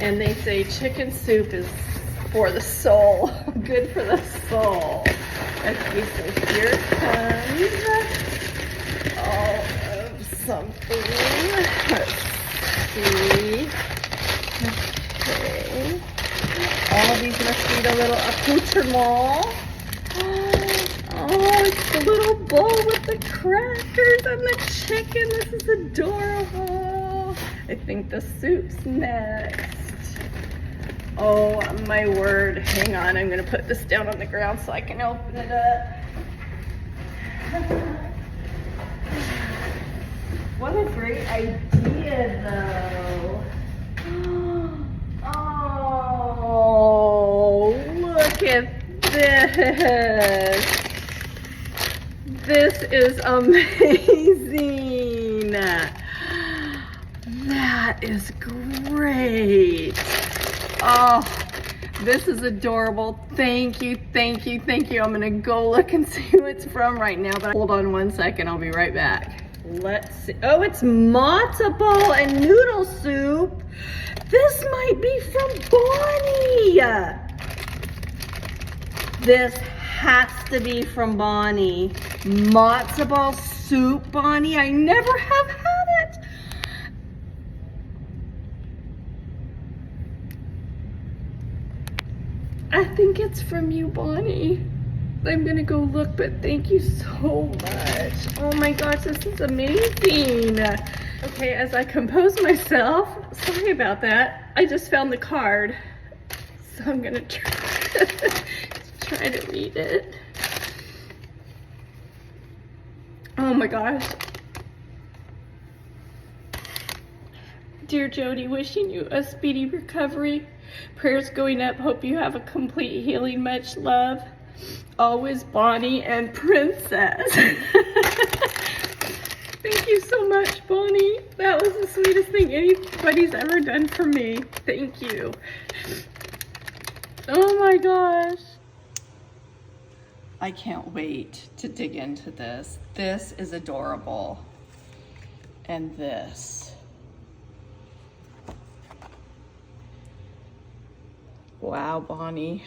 And they say chicken soup is for the soul, good for the soul. Okay, so here comes all of something. Let's see. Okay. All of these must be the little accoutrements. Oh, it's the little bowl with the crackers and the chicken. This is adorable. I think the soup's next. Oh my word. Hang on, I'm gonna put this down on the ground so I can open it up. What a great idea though. Oh, look at this. This is amazing. That is great. Oh, this is adorable. Thank you, thank you, thank you. I'm gonna go look and see who it's from right now, but hold on one second, I'll be right back. Let's see. Oh, it's matzo ball and noodle soup. This might be from Bonnie. This has to be from Bonnie. Matzo ball soup, Bonnie. I never have had it. I think it's from you, Bonnie. I'm gonna go look, but thank you so much. Oh my gosh, this is amazing. Okay, as I compose myself, sorry about that. I just found the card, so I'm gonna try to read it. Oh my gosh. Dear Jody, wishing you a speedy recovery. Prayers going up. Hope you have a complete healing. Much love. Always, Bonnie and Princess. Thank you so much, Bonnie. That was the sweetest thing anybody's ever done for me. Thank you. Oh my gosh. I can't wait to dig into this. This is adorable. And this. Wow, Bonnie.